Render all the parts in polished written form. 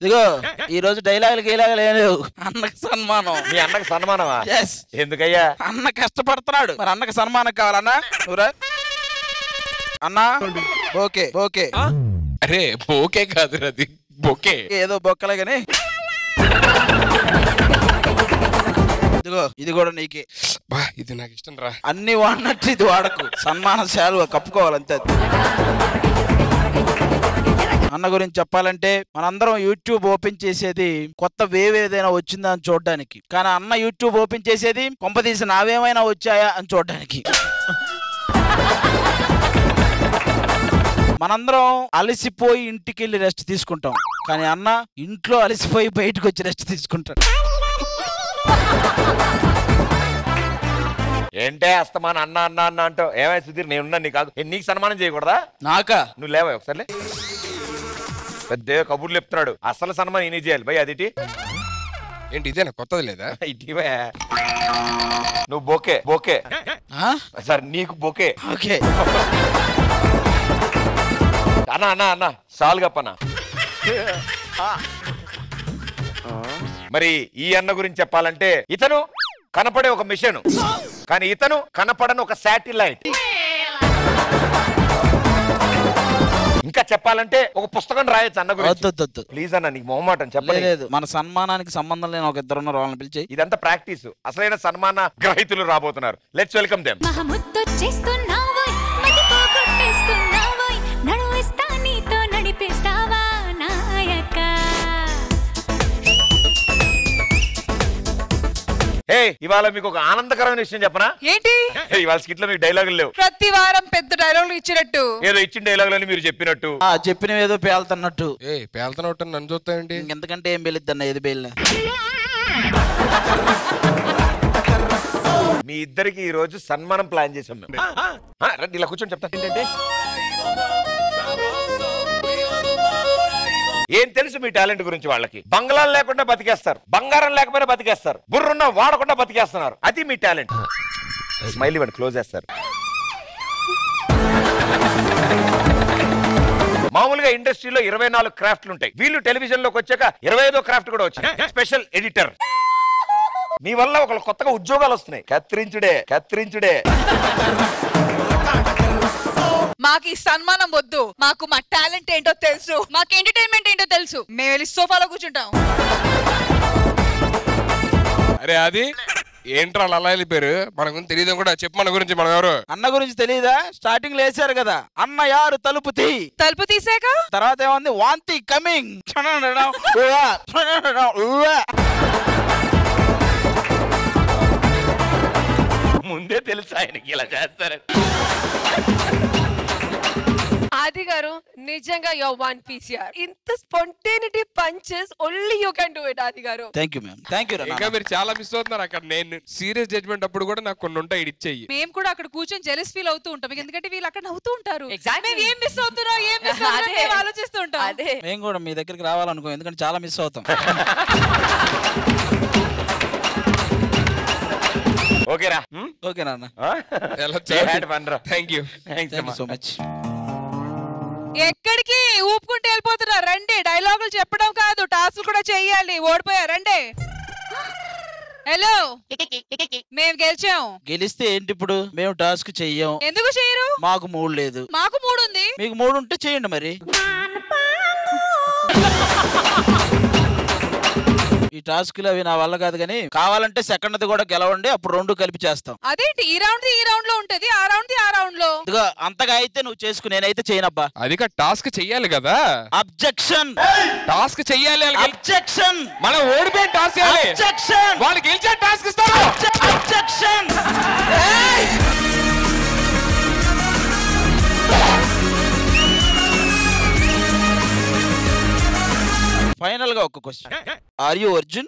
ఇదిగో ఈ రోజు డైలాగులు గీలాగులు ఏం లేవు. అన్నకి సన్మానం. మీ అన్నకి సన్మానమా? ఎందుకయ్యా? అన్న కష్టపడుతున్నాడు, మరి అన్నకి సన్మానం కావాలన్నా. నువ్వురా అన్నా. Okay okay. అరే బోకే కాదు అది, బొకే. ఏదో బొక్కలే గాని. ఇదిగో ఇది కూడా నీకే. ఇది నాకు ఇష్టం రా. అన్ని వాడినట్టు ఇది వాడకు. సన్మాన శాలువ కప్పుకోవాలంతే. అన్న గురించి చెప్పాలంటే మనందరం యూట్యూబ్ ఓపెన్ చేసేది కొత్త వేవ్ ఏదైనా వచ్చిందా అని చూడడానికి, కానీ అన్న యూట్యూబ్ ఓపెన్ చేసేది కొంపదీసి నావేమైనా వచ్చాయా అని చూడడానికి. మనందరం అలసిపోయి ఇంటికి వెళ్ళి రెస్ట్ తీసుకుంటాం, కానీ అన్న ఇంట్లో అలసిపోయి బయటకు వచ్చి రెస్ట్ తీసుకుంటాడు. ఏంటే అస్తమాన అన్న అన్న అన్న అంటావు? ఏమై సుధీర్, నేనున్నా నీకు సన్మానం చేయకూడదా? నాకా? నువ్వు లేవా ఒకసారి? పెద్ద కబుర్లు చెప్తున్నాడు. అసలు సన్మానం ఈయన చేయాలి భయ్. అదిటి ఏంటి ఇదేనా కొత్తది లేదా? ఇటీవే నువ్వు బోకే బోకే సార్, నీకు బోకే. ఓకే అన్న అన్న అన్న సాల్ గప్పనా. మరి ఈ అన్న గురించి చెప్పాలంటే ఇతను కనపడే ఒక మిషన్, కానీ ఇతను కనపడని ఒక శాటిలైట్. ఇంకా చెప్పాలంటే ఒక పుస్తకం రాయొచ్చు అన్న గురించి. ప్లీజ్ అన్న, నీకు మొహమాటం చెప్పలేదు. మన సన్మానానికి సంబంధం లేని ఒక ఇద్దరు ఉన్నారు, వాళ్ళని పిలిచి. ఇదంతా ప్రాక్టీస్. అసలైన సన్మాన గ్రహీతులు రాబోతున్నారు. Let's welcome them. ఇవాళ మీకు ఒక ఆనందకరమైన విషయం చెప్పనా? ఏంటి? ఇవాళ స్కిట్ లో మీకు డైలాగులు లేవు. ప్రతి వారం పెద్ద డైలాగులు ఇచ్చినట్టు ఏదో ఇచ్చిన డైలాగులని మీరు చెప్పినట్టు, చెప్పినవి ఏదో పేలుతున్నట్టు. పేలుతున్నట్టు నన్ను చూస్తాయండి. ఎందుకంటే ఏం పేలిద్దన్న ఏది పేలిన. మీ ఇద్దరికి ఈ రోజు సన్మానం ప్లాన్ చేసాం మేము. రండి ఇలా కూర్చొని చెప్తాను. ఏంటంటే ఏం తెలుసు మీ టాలెంట్ గురించి వాళ్ళకి? బంగ్లాలు లేకుండా బతికేస్తారు, బంగారం లేకపోయినా బతికేస్తారు, బుర్రున్న వాడకుండా బతికేస్తున్నారు. అది మీ టాలెంట్. స్మైల్ ఇవ్వండి, క్లోజ్ చేస్తారు. మామూలుగా ఇండస్ట్రీలో 24 క్రాఫ్ట్లు ఉంటాయి. వీళ్ళు టెలివిజన్ లోకి వచ్చాక 25వ క్రాఫ్ట్ కూడా వచ్చింది, స్పెషల్ ఎడిటర్. మీ వల్ల ఒక కొత్తగా ఉద్యోగాలు వస్తున్నాయి. కత్తిరించుడే కత్తిరించుడే. మాకు ఈ సన్మానం వద్దు, మాకు మా టాలెంట్ ఏంటో తెలుసు, మాకు ఎంటర్టైన్మెంట్ ఏంటో తెలుసు. మేము వెళ్ళి సోఫాలో కూర్చుంటాం. అరే అది ఏంట్రా అలా వెళ్ళిపోయారు? మన గురించి తెలియదు కూడా. చెప్పు మన గురించి. మనం ఎవరు? అన్న గురించి తెలియదా? స్టార్టింగ్ లో వేసారు కదా, అన్న యారు తలుపు తీ. తలుపు తీసాక తర్వాత ఏమంది? వాంతి కమింగ్. ముందే తెలుసు ఆయనకి ఇలా చేస్తారని. ఆది గారు నిజంగా యు ఆర్ వన్ పీస్ యార్. ఇంత spontaneity punches only you can do it ఆది గారు. Thank you ma'am. థాంక్యూ. ఇంకా మీరు చాలా మిస్ అవుతున్నారు అక్కడ. నేను సీరియస్ జడ్జ్మెంట్ అప్పుడు కూడా నాకు కొన్ని ఉంటాయి, ఇచ్చేయి. మేము కూడా అక్కడ కూర్చొని జెలస్ ఫీల్ అవుతూ ఉంటాం, ఎందుకంటే వీళ్ళు అక్కడ నవ్వుతూ ఉంటారు. మేము ఏం మిస్ అవుతున్నాం, ఏం మిస్ అవుతున్నాం ఆలోచిస్తూ ఉంటాం. అదే మేము కూడా మీ దగ్గరికి రావాలనుకో, ఎందుకంటే చాలా మిస్ అవుతాం. ఓకేరా? ఓకే నాన్న. Thank you so much. ఎక్కడికి ఊపుకుంటూ వెళ్ళిపోతున్నారు? రండి, డైలాగులు చెప్పడం కాదు, టాస్క్ కూడా చెయ్యాలి. ఓడిపోయారు, రండి. హలో, మేము గెలిచాం. గెలిస్తే ఏంటి ఇప్పుడు? మేము టాస్క్ చెయ్యం. ఎందుకు చేయరు? మాకు మూడు లేదు. మాకు మూడు ఉంది. మీకు మూడు ఉంటే చేయండి మరి. ఈ టాస్క్లు అవి నా వల్ల కాదు, కానీ కావాలంటే సెకండ్ కూడా గెలవండి, అప్పుడు రెండు కలిపి చేస్తాం. అదేంటి? ఈ రౌండ్ లో ఉంటది, ఆ రౌండ్ లో. ఇదిగో అంతగా అయితే నువ్వు చేసుకు, నేనైతే చేయనబ్బా. అది టాస్క్ చెయ్యాలి కదా. అబ్జెక్షన్. టాస్క్ చెయ్యాలి. అబ్జెక్షన్. మనం ఓడిపోయిన టాస్క్ చేయాలి. అబ్జెక్షన్. వాళ్ళు గెలిచే టాస్క్ ఇస్తారు. అబ్జెక్షన్. ఫైనల్ గా ఒక క్వశ్చన్. Are you Arjun?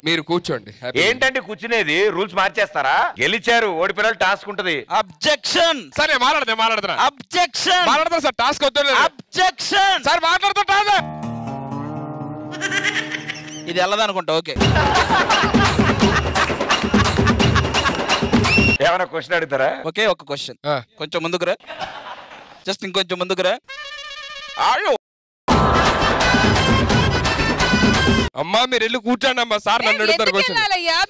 మీరు కూర్చోండి. ఏంటంటే కూర్చునేది? రూల్స్ మార్చేస్తారా? గెలిచారు, ఓడిపోయిన టాస్క్ ఉంటది. అబ్జెక్షన్. సరే మాట్లాడతా. అబ్జెక్షన్. మాట్లాడతా సార్. టాస్క్ వద్దు. అబ్జెక్షన్. సార్ మాట్లాడతా. ఇది వెళ్ళదనుకుంటా. ఓకే. ఏమైనా క్వశ్చన్ అడుగుతారా? ఓకే, ఒక క్వశ్చన్. కొంచెం ముందుకురా. జస్ట్ ఇంకొంచెం ముందుకురా. ఆయో అమ్మా మీరు వెళ్ళి కూర్చోండి అమ్మా, సార్ నన్ను అడుగుతారు క్వశ్చన్.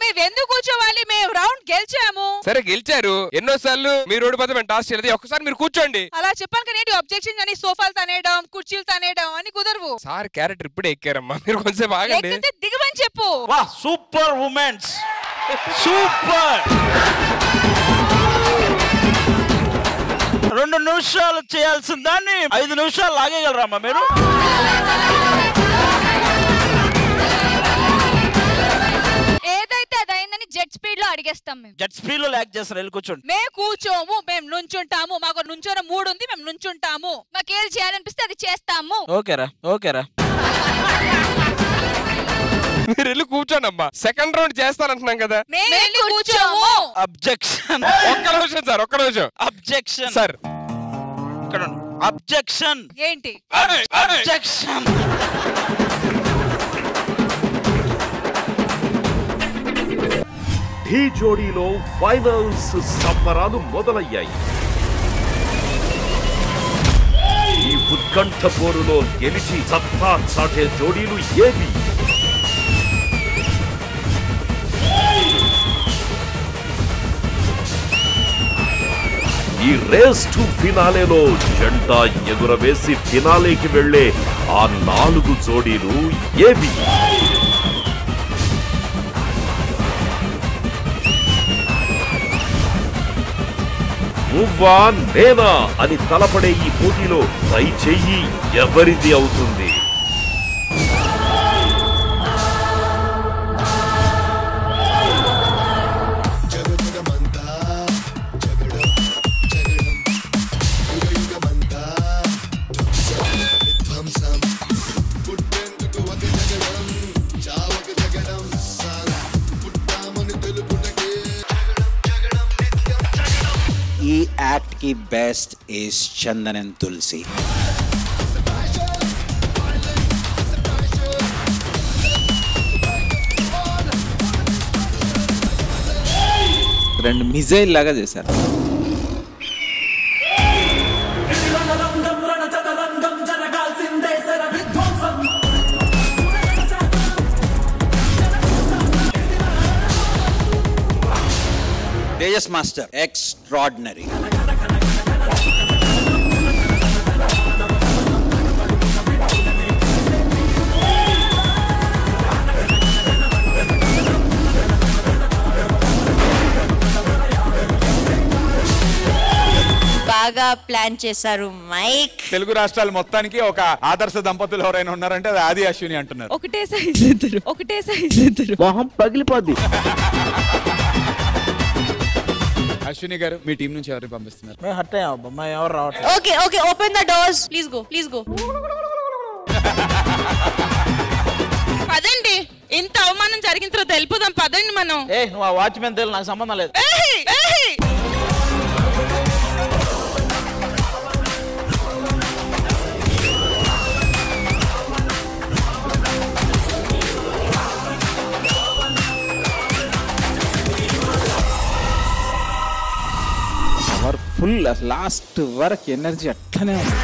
మేము ఎందుకు కూర్చోవాలి? మేము రౌండ్ గెలిచాము. సరే గెలిచారు, ఎన్నోసార్లు మీరు ఓడిపోతే మేము టాస్ చేయలేదు, ఒక్కసారి మీరు కూర్చోండి. అలా చెప్పాను కానీ అబ్జెక్షన్ అని సోఫాలు తనేయడం, కుర్చీలు తనేయడం అని కుదరవు. సార్ క్యారెక్టర్ ఇప్పుడే ఎక్కారమ్మా, మీరు కొంచెం ఆగండి. ఎక్కితే దిగమని చెప్పు. వా సూపర్ ఉమెన్స్, సూపర్. 2 నిమిషాలు చేయాల్సిన దాన్ని 5 నిమిషాలు లాగేయగలరమ్మా మీరు? ఏదైతే అదైందని జెట్ స్పీడ్ లో అడిగేస్తాం. మేము జెట్ స్పీడ్ లో లాగ్ చేస్తారు. వెళ్ళి కూర్చోండి. మేము కూర్చోము, మేము నుంచుంటాము. మాకు నుంచోన మూడు ఉంది, మేము నుంచుంటాము. మాకు ఏది చేయాలనిపిస్తే అది చేస్తాము. ఓకేరా, ఓకేరా. మీరు వెళ్ళి కూర్చోండి అమ్మా, సెకండ్ రౌండ్ చేస్తానంటున్నాం కదా. మేము కూర్చోము. అబ్జెక్షన్. ఒక్క నిమిషం సార్, ఒక్క నిమిషం. అబ్జెక్షన్ సార్ ఇక్కడ అబ్జెక్షన్. ఏంటి అబ్జెక్షన్? ఢీ జోడీలో ఫైనల్స్ సంబరాలు మొదలయ్యాయి. ఈ ఉత్కంఠ పోరులో గెలిచి సత్తా చాటే జోడీలు ఏవి? ఈ రేస్ టు ఫినాలేలో జెండా ఎగురవేసి ఫినాలేకి వెళ్లే ఆ 4 జోడీలు ఏవి? నువ్వా నేనా అని తలపడే ఈ పోటీలో ట్రై చెయ్యి, ఎవరిది అవుతుంది? ఈ యాక్ట్ కి బెస్ట్ ఇస్ చందన్ అండ్ తులసి. రెండు మిజైల్ లాగా చేశారు. Tejas master extraordinary. బాగా ప్లాన్ చేశారు మైక్. తెలుగు రాష్ట్రాలు మొత్తానికి ఒక ఆదర్శ దంపతులు ఎవరైనా ఉన్నారంటే అది ఆది అశ్విని అంటున్నారు. ఒకటే సైజ్ ఇద్దరు, ఒకటే సైజ్ ఇద్దరు. మొహం పగిలిపోద్ది. అశ్విని గారు మీ టీం నుంచి ఎవరిని పంపిస్తున్నారు? మేము హట్ అయ్యాం, మా ఎవరు రావట్లేదు. Okay okay, open the doors. Please go, please go. పదండి, ఇంత అవమానం జరిగిన తర్వాత వెళ్ళిపోదాం. పదండి మనం. నువ్వు ఆ వాచ్మెన్ తెలియదు, నాకు సంబంధం లేదు. ఫుల్ లాస్ట్ వరకు ఎనర్జీ అట్లనే ఉంది.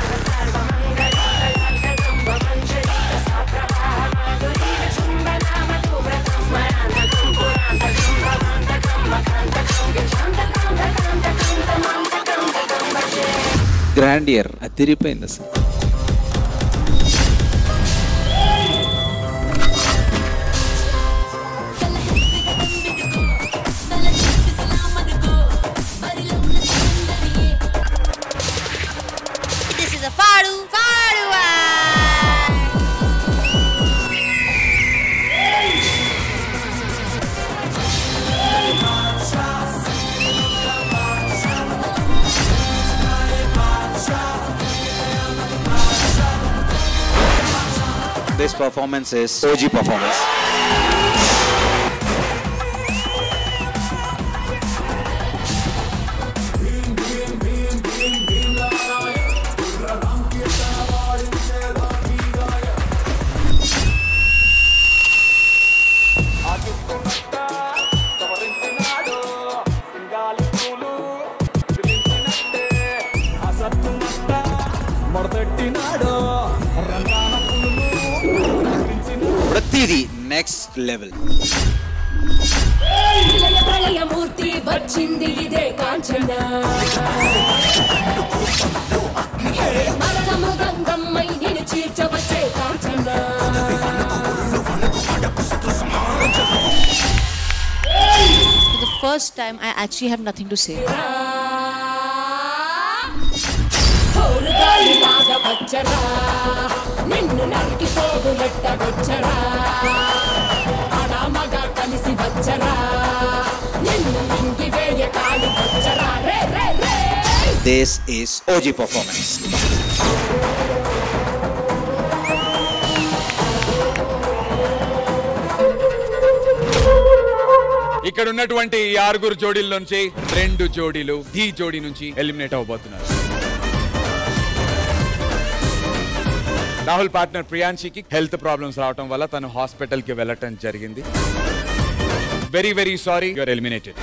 గ్రాండియర్ అదిరిపోయింది అసలు. This performance is OG performance. సింగాలి పూలు విలించినట్టే అసత్తు ఇది నెక్స్ట్ లెవెల్. ప్రళయమూర్తి వచ్చింది ఇదే కాంచన మరణము గంగమ్మై నిన్ను చీల్చవచ్చే Kanchana. For the first time, I actually have nothing to say. నిన్ను నరికి పోగులెట్ట వచ్చరా ఆడామగా కలిసి వచ్చరా నిన్ను మింగి వేయ కాలి వచ్చరా రే రే రే. This is OG performance. ఇక్కడ ఉన్నటువంటి ఈ 6 జోడీల నుంచి 2 జోడీలు డి జోడీ నుంచి ఎలిమినేట్ అవబోతున్నారు. రాహుల్ పార్ట్నర్ ప్రియాంశికి హెల్త్ ప్రాబ్లమ్స్ రావడం వల్ల తను హాస్పిటల్ కి వెళ్ళటం జరిగింది. Very very sorry, you are eliminated.